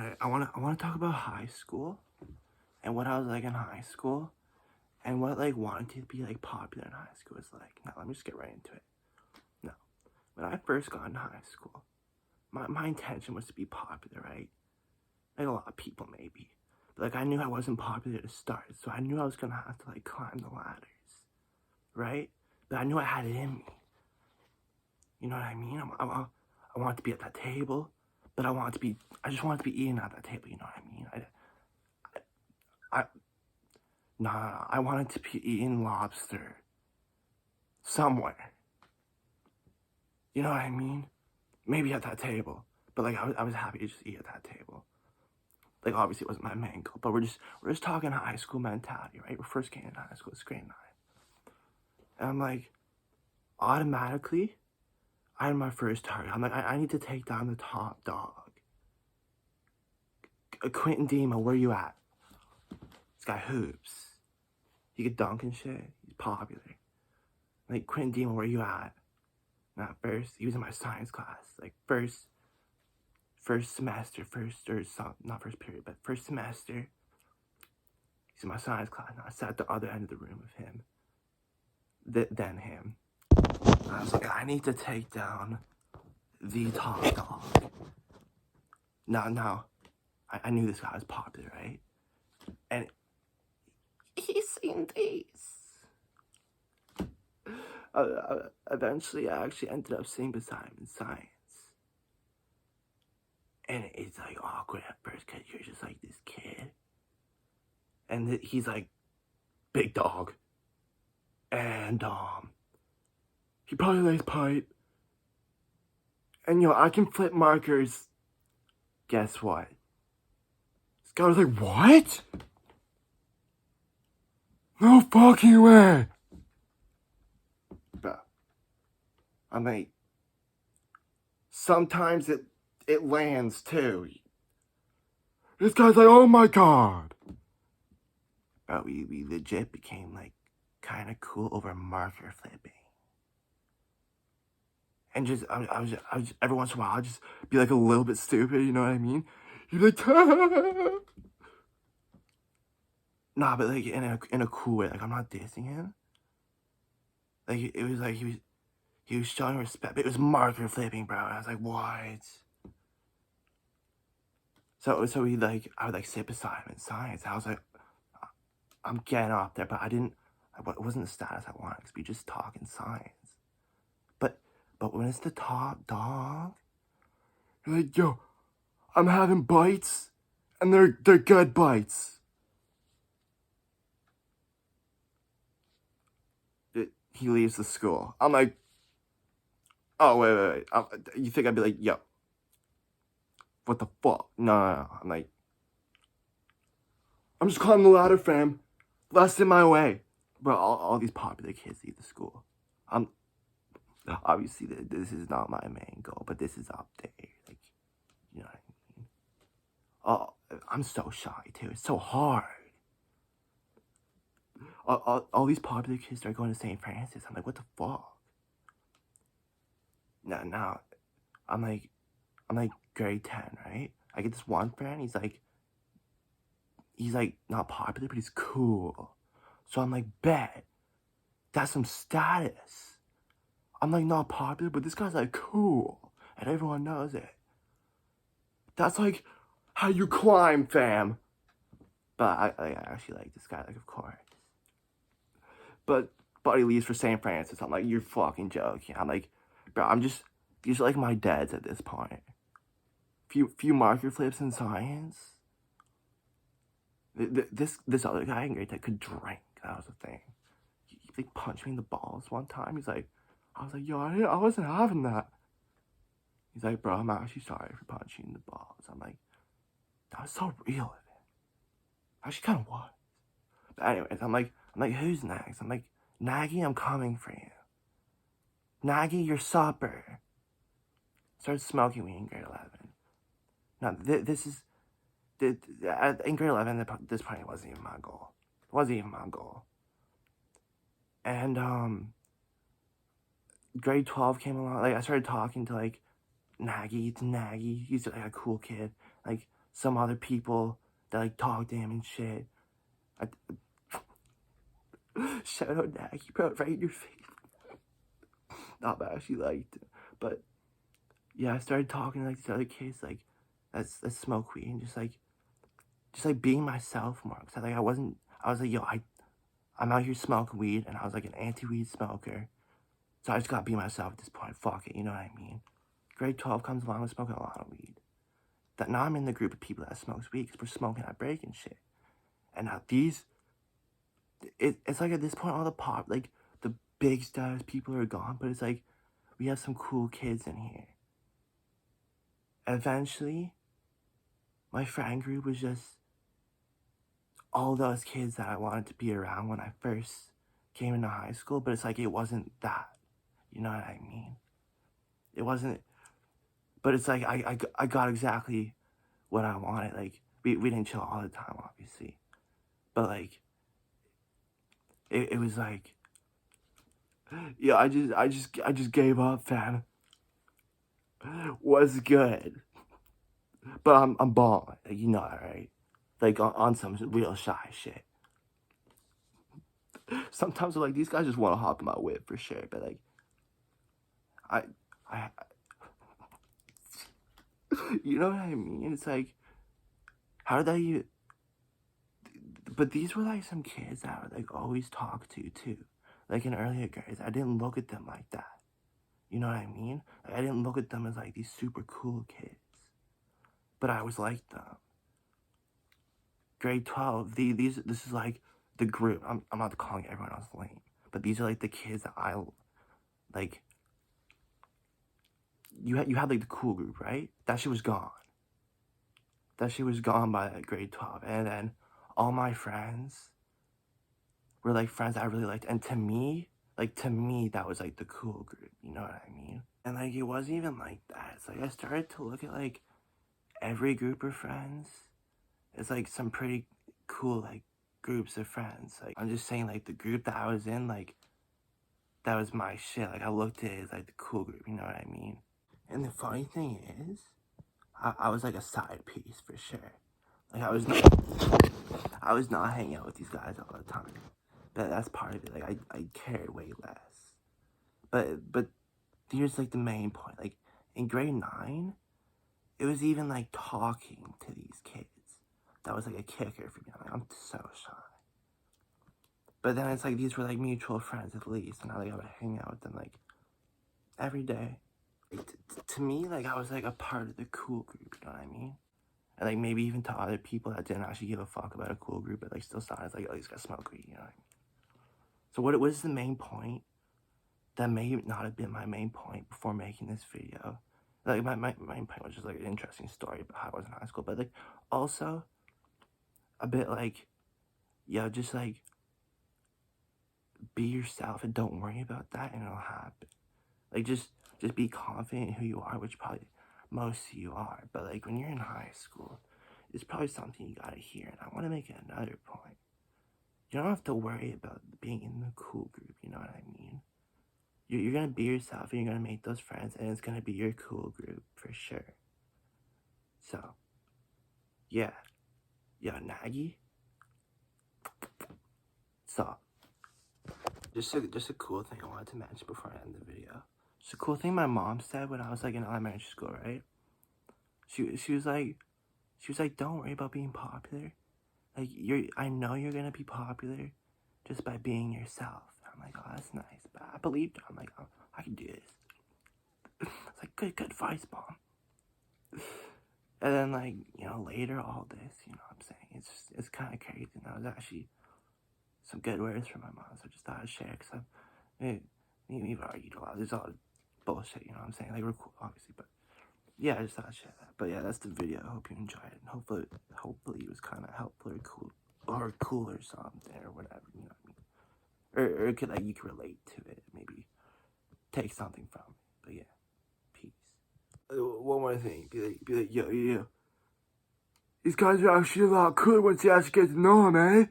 Alright, I wanna talk about high school and what I was like in high school and what like wanting to be like popular in high school is like. Now let me just get right into it. No. When I first got into high school, my intention was to be popular, right? Like a lot of people maybe. But like I knew I wasn't popular to start, so I knew I was gonna have to like climb the ladders. Right? But I knew I had it in me. You know what I mean? I wanted to be at that table, but I just wanted to be eating at that table, you know what I mean? I Nah, I wanted to be eating lobster somewhere. You know what I mean? Maybe at that table, but like I was happy to just eat at that table. Like obviously it wasn't my main goal, but we're just talking high school mentality, right? We're first getting into high school, it's grade 9, and I'm like automatically, I had my first target. I'm like I need to take down the top dog. Quentin Dima, where you at? This guy hoops. He could dunk and shit. He's popular. Like Quentin Dima, where you at? Not first. He was in my science class. Like first semester, not first period, but first semester. He's in my science class. Now I sat at the other end of the room with him. Then him. And I was like, I need to take down the top dog. Now, I knew this guy was popular, right? And he's seen these. Eventually, I actually ended up sitting beside him in science. And it's like awkward at first because you're just like this kid. And he's like, big dog. And, he probably likes pipe. And, I can flip markers. Guess what? This guy was like, what? No fucking way. Bro. I'm like, sometimes it lands too. This guy's like, oh my god. But we legit became like kind of cool over marker flipping. And just, I was every once in a while, I'd just be like a little bit stupid, you know what I mean? You'd be like, nah, but like in a cool way. Like I'm not dissing him. Like it was like he was showing respect. But it was marker flipping, bro. And I was like, what? So I would like sit beside him in science. I was like, I'm getting up there, but it wasn't the status I wanted because we just talk in science. But when it's the top dog, you're like, yo, I'm having bites, and they're good bites. He leaves the school. I'm like, oh wait. You think I'd be like, yo, what the fuck? No. I'm like, I'm just climbing the ladder, fam. Less in my way. But all these popular kids leave the school. Obviously, this is not my main goal, but this is up there. Like, you know what I mean? Oh, I'm so shy, too. It's so hard. All these popular kids are going to St. Francis. I'm like, what the fuck? Now, I'm like grade 10, right? I get this one friend, he's like not popular, but he's cool. So I'm like, bet. That's some status. I'm like not popular, but this guy's like cool. And everyone knows it. That's like how you climb, fam. But I actually like this guy, like of course. But he leaves for St. Francis. I'm like, you're fucking joking. I'm like, bro, these are like my dads at this point. Few marker flips in science. This other guy in grade 10 could drink. That was the thing. He like punched me in the balls one time. I was like, yo, I wasn't having that. He's like, bro, I'm actually sorry for punching you in the balls. I'm like, that was so real of it. Actually kind of was. But anyways, I'm like, who's next? I'm like, Nagy, I'm coming for you. Nagy, your supper. Started smoking weed in grade 11. Now, in grade 11, at this point, it wasn't even my goal. It wasn't even my goal. And, grade 12 came along. Like, I started talking to, like, Nagy. He's, like, a cool kid. Like, some other people that like talk to him and shit. Shout out Nagy, bro, right in your face. Not bad, she liked it. But yeah, I started talking to like these other kids like that smoke weed and just like being myself more. Cause I was like, yo, I'm out here smoking weed, and I was like an anti-weed smoker. So I just gotta be myself at this point. Fuck it, you know what I mean? Grade 12 comes along, I'm smoking a lot of weed. That now I'm in the group of people that smokes weed because we're smoking at break and shit. And now it's like at this point all the big stars people are gone, but it's like we have some cool kids in here. Eventually, my friend group was just all those kids that I wanted to be around when I first came into high school, but it's like it wasn't that. You know what I mean? It wasn't, but it's like I got exactly what I wanted. Like we didn't chill all the time, obviously, but like it was like, yeah, I just gave up, fam. Was good, but I'm balling, like, you know that, right? Like on some real shy shit. Sometimes like these guys just want to hop in my whip for sure, but like I you know what I mean? It's like, how did you? But these were like some kids that I would like always talk to too, like in earlier grades. I didn't look at them like that. You know what I mean? Like, I didn't look at them as like these super cool kids, but I was like them. Grade 12, this is like the group. I'm not calling everyone else lame, but these are like the kids that I like. You had like the cool group, right? That shit was gone. That shit was gone by like grade 12, and then all my friends were like friends I really liked, and to me, that was like the cool group. You know what I mean? And like it wasn't even like that. It's like I started to look at like every group of friends. It's like some pretty cool like groups of friends. Like I'm just saying, like the group that I was in, like that was my shit. Like I looked at it as like the cool group. You know what I mean? And the funny thing is, I was like a side piece for sure. Like I was not hanging out with these guys all the time. But that's part of it. Like I cared way less. But here's like the main point. Like in grade 9, it was even like talking to these kids. That was like a kicker for me. I'm so shy. But then it's like these were like mutual friends at least, and I would hang out with them like every day. Like, to me, like I was like a part of the cool group. You know what I mean? And like maybe even to other people that didn't actually give a fuck about a cool group, but like still saw it as like, oh, he's got smoke weed. You know what I mean? So what was the main point? That may not have been my main point before making this video. Like my main point was just like an interesting story about how I was in high school, but like also a bit like, yo, just like be yourself and don't worry about that and it'll happen. Like just be confident in who you are, which probably most of you are. But like when you're in high school, it's probably something you gotta hear. And I want to make another point. You don't have to worry about being in the cool group. You know what I mean? You're gonna be yourself and you're gonna make those friends, and it's gonna be your cool group for sure. So, yeah, Nagy. So, just a cool thing I wanted to mention before I end the video. Just a cool thing my mom said when I was like in elementary school, right? She was like, don't worry about being popular. Like I know you're gonna be popular, just by being yourself. I'm like, oh, that's nice. But I believed her. I'm like, oh, I can do this. It's like good advice, mom. And then like, you know, later all this, you know what I'm saying? It's kind of crazy. And that was actually some good words from my mom, so I just thought I'd share, because we've argued a lot. There's all bullshit, you know what I'm saying? Like, we're cool, obviously, but yeah, I just thought I'd share that. But yeah, that's the video. I hope you enjoyed it, and hopefully it was kind of helpful or cool or something, or whatever, you know what I mean? Or it could, like, you could relate to it, maybe take something from it. But yeah, peace. One more thing, be like, yo, these guys are actually a lot cooler once you actually get to know them, eh?